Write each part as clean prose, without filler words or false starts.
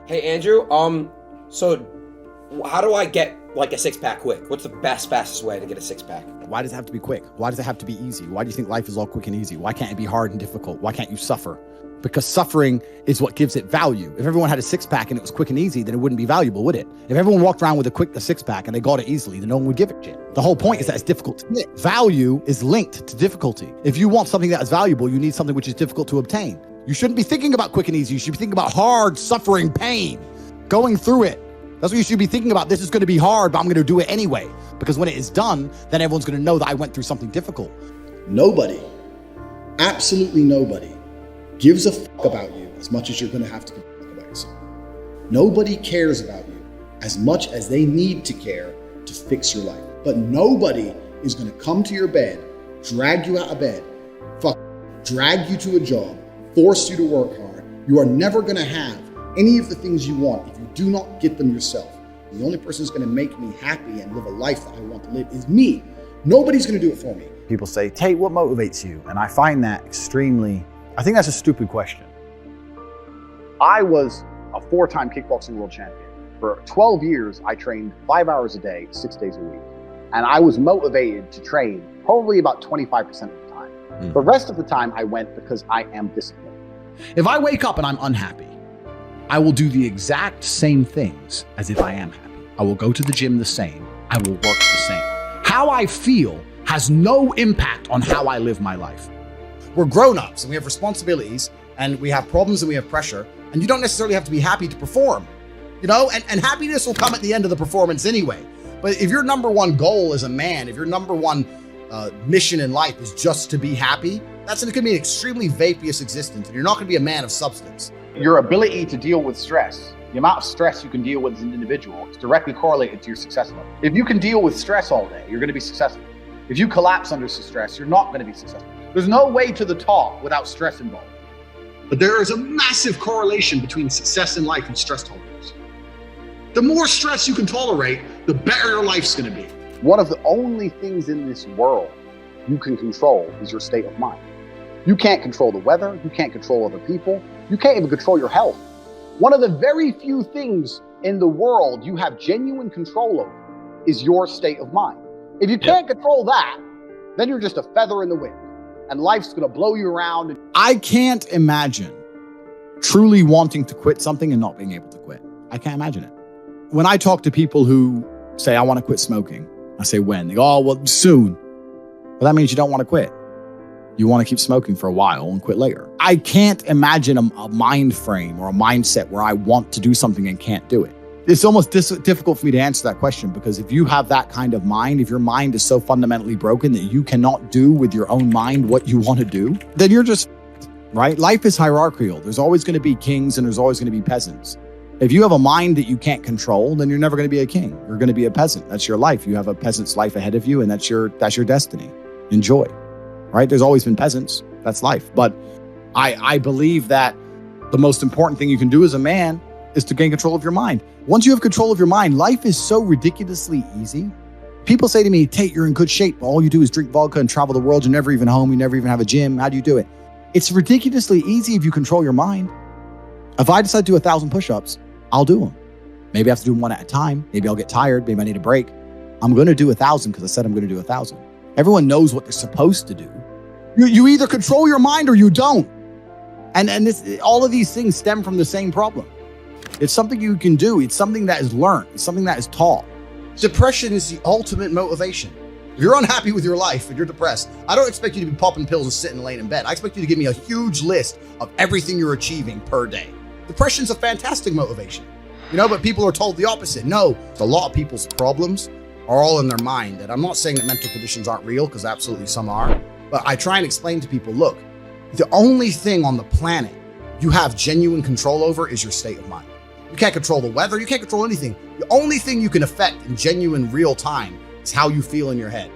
Hey Andrew, so how do I get like a six pack quick? What's the fastest way to get a six pack? Why does it have to be quick? Why does it have to be easy? Why do you think life is all quick and easy? Why can't it be hard and difficult? Why can't you suffer? Because suffering is what gives it value. If everyone had a six pack and it was quick and easy, then it wouldn't be valuable, would it? If everyone walked around with a six pack and they got it easily, then no one would give a shit. The whole point is that it's difficult to get. Value is linked to difficulty. If you want something that is valuable, you need something which is difficult to obtain. You shouldn't be thinking about quick and easy. You should be thinking about hard, suffering, pain, going through it. That's what you should be thinking about. This is going to be hard, but I'm going to do it anyway. Because when it is done, then everyone's going to know that I went through something difficult. Nobody, absolutely nobody, gives a fuck about you as much as you're going to have to give a fuck about yourself. Nobody cares about you as much as they need to care to fix your life. But nobody is going to come to your bed, drag you out of bed, drag you to a job, force you to work hard. You are never going to have any of the things you want if you do not get them yourself. And the only person who's going to make me happy and live a life that I want to live is me. Nobody's going to do it for me. People say, Tate, what motivates you? And I find that I think that's a stupid question. I was a 4-time kickboxing world champion. For 12 years, I trained 5 hours a day, 6 days a week. And I was motivated to train probably about 25% of the time. The rest of the time I went because I am disciplined. If I wake up and I'm unhappy, I will do the exact same things as if I am happy. I will go to the gym the same. I will work the same. How I feel has no impact on how I live my life. We're grown-ups and we have responsibilities and we have problems and we have pressure, and you don't necessarily have to be happy to perform, and happiness will come at the end of the performance anyway. But if your number one goal as a man, if your number one mission in life is just to be happy, that's going to be an extremely vaporous existence, and you're not going to be a man of substance. Your ability to deal with stress, the amount of stress you can deal with as an individual, is directly correlated to your success level. If you can deal with stress all day, you're going to be successful. If you collapse under stress, you're not going to be successful. There's no way to the top without stress involved. But there is a massive correlation between success in life and stress tolerance. The more stress you can tolerate, the better your life's going to be. One of the only things in this world you can control is your state of mind. You can't control the weather. You can't control other people. You can't even control your health. One of the very few things in the world you have genuine control over is your state of mind. If you can't control that, then you're just a feather in the wind, and life's going to blow you around. I can't imagine truly wanting to quit something and not being able to quit. I can't imagine it. When I talk to people who say, I want to quit smoking, I say, when? They go, oh, well, soon. Well, that means you don't want to quit. You want to keep smoking for a while and quit later. I can't imagine a mind frame or a mindset where I want to do something and can't do it. It's almost difficult for me to answer that question, because if you have that kind of mind, if your mind is so fundamentally broken that you cannot do with your own mind what you want to do, then you're just, right? Life is hierarchical. There's always going to be kings and there's always going to be peasants. If you have a mind that you can't control, then you're never going to be a king. You're going to be a peasant. That's your life. You have a peasant's life ahead of you, and that's your destiny. Enjoy. Right? There's always been peasants. That's life. But I believe that the most important thing you can do as a man is to gain control of your mind. Once you have control of your mind, life is so ridiculously easy. People say to me, Tate, you're in good shape. All you do is drink vodka and travel the world. You're never even home. You never even have a gym. How do you do it? It's ridiculously easy if you control your mind. If I decide to do 1,000 push-ups, I'll do them. Maybe I have to do them one at a time. Maybe I'll get tired. Maybe I need a break. I'm going to do 1,000 because I said I'm going to do 1,000. Everyone knows what they're supposed to do. You either control your mind or you don't. And all of these things stem from the same problem. It's something you can do. It's something that is learned. It's something that is taught. Depression is the ultimate motivation. If you're unhappy with your life and you're depressed, I don't expect you to be popping pills and sitting laying in bed. I expect you to give me a huge list of everything you're achieving per day. Depression's a fantastic motivation, but people are told the opposite. No, a lot of people's problems are all in their mind. And I'm not saying that mental conditions aren't real, because absolutely some are. But I try and explain to people, look, the only thing on the planet you have genuine control over is your state of mind. You can't control the weather. You can't control anything. The only thing you can affect in genuine real time is how you feel in your head.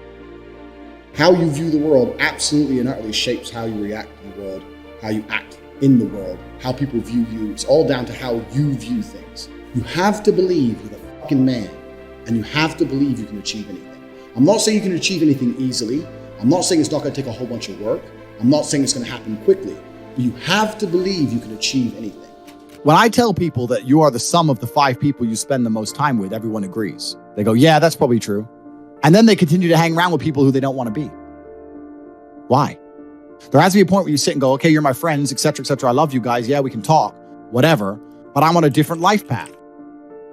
How you view the world absolutely and utterly shapes how you react to the world, how you act in the world, how people view you. It's all down to how you view things. You have to believe you're the fucking man, and you have to believe you can achieve anything. I'm not saying you can achieve anything easily. I'm not saying it's not going to take a whole bunch of work. I'm not saying it's going to happen quickly. But you have to believe you can achieve anything. When I tell people that you are the sum of the 5 people you spend the most time with, everyone agrees. They go, yeah, that's probably true. And then they continue to hang around with people who they don't want to be. Why? There has to be a point where you sit and go, okay, you're my friends, et cetera, et cetera. I love you guys. Yeah, we can talk, whatever. But I'm on a different life path.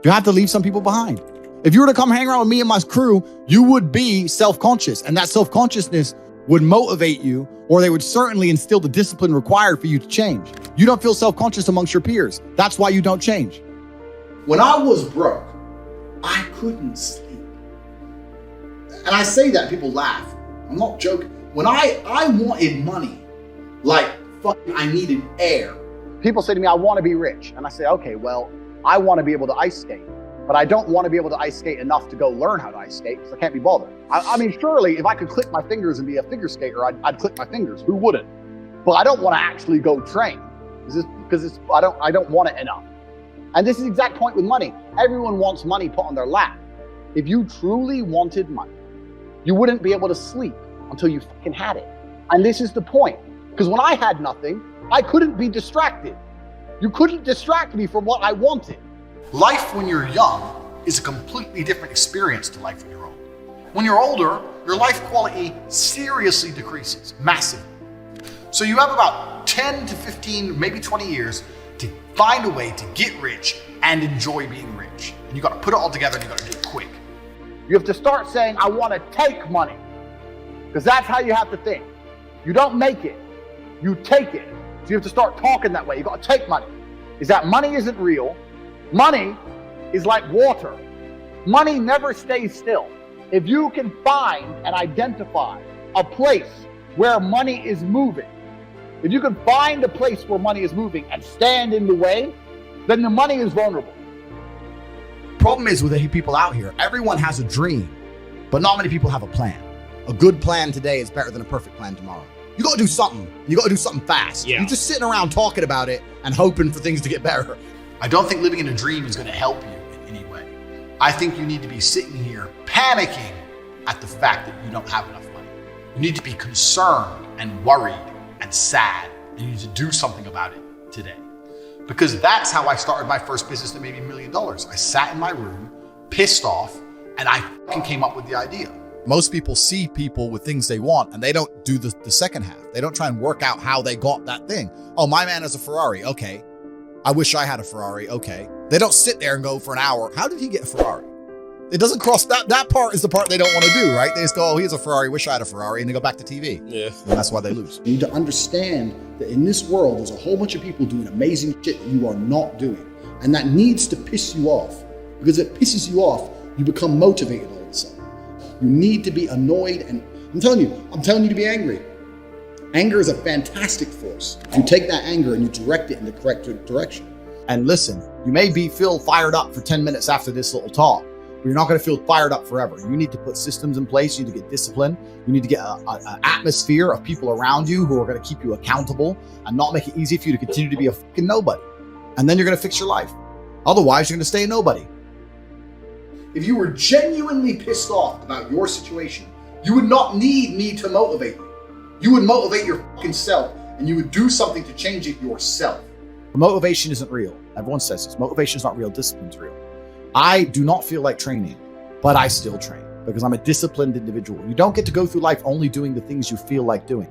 You have to leave some people behind. If you were to come hang around with me and my crew, you would be self-conscious. And that self-consciousness would motivate you, or they would certainly instill the discipline required for you to change. You don't feel self-conscious amongst your peers. That's why you don't change. When I was broke, I couldn't sleep. And I say that, people laugh. I'm not joking. When I wanted money, like fucking I needed air. People say to me, I want to be rich. And I say, okay, well, I want to be able to ice skate, but I don't want to be able to ice skate enough to go learn how to ice skate because I can't be bothered. I mean, surely if I could click my fingers and be a figure skater, I'd click my fingers. Who wouldn't? But I don't want to actually go train because I don't want it enough. And this is the exact point with money. Everyone wants money put on their lap. If you truly wanted money, you wouldn't be able to sleep until you fucking had it. And this is the point. Because when I had nothing, I couldn't be distracted. You couldn't distract me from what I wanted. Life when you're young is a completely different experience to life when you're old. When you're older, your life quality seriously decreases, massively. So you have about 10 to 15, maybe 20 years to find a way to get rich and enjoy being rich. And you got to put it all together and you got to do it quick. You have to start saying, I want to take money. Because that's how you have to think. You don't make it, you take it. So you have to start talking that way. You got to take money. Is that money isn't real. Money is like water. Money never stays still. If you can find and identify a place where money is moving, if you can find a place where money is moving and stand in the way, then the money is vulnerable. Problem is with the people out here, everyone has a dream, but not many people have a plan. A good plan today is better than a perfect plan tomorrow. You got to do something. You got to do something fast. Yeah. You're just sitting around talking about it and hoping for things to get better. I don't think living in a dream is going to help you in any way. I think you need to be sitting here panicking at the fact that you don't have enough money. You need to be concerned and worried and sad. And you need to do something about it today. Because that's how I started my first business that made me $1 million. I sat in my room, pissed off, and I fucking came up with the idea. Most people see people with things they want and they don't do the second half. They don't try and work out how they got that thing. Oh, my man has a Ferrari. Okay. I wish I had a Ferrari. Okay. They don't sit there and go for an hour. How did he get a Ferrari? It doesn't cross that part is the part they don't want to do, right? They just go, oh, he has a Ferrari. Wish I had a Ferrari. And they go back to TV. Yeah. And that's why they lose. You need to understand that in this world, there's a whole bunch of people doing amazing shit that you are not doing. And that needs to piss you off. Because if it pisses you off, you become motivated all of a sudden. You need to be annoyed, and I'm telling you to be angry. Anger is a fantastic force. You take that anger and you direct it in the correct direction. And listen, you may feel fired up for 10 minutes after this little talk, but you're not going to feel fired up forever. You need to put systems in place. You need to get discipline. You need to get an atmosphere of people around you who are going to keep you accountable and not make it easy for you to continue to be a fucking nobody. And then you're going to fix your life. Otherwise, you're going to stay a nobody. If you were genuinely pissed off about your situation, you would not need me to motivate you. You would motivate your fucking self and you would do something to change it yourself. Motivation isn't real. Everyone says this. Motivation is not real. Discipline's real. I do not feel like training, but I still train because I'm a disciplined individual. You don't get to go through life only doing the things you feel like doing.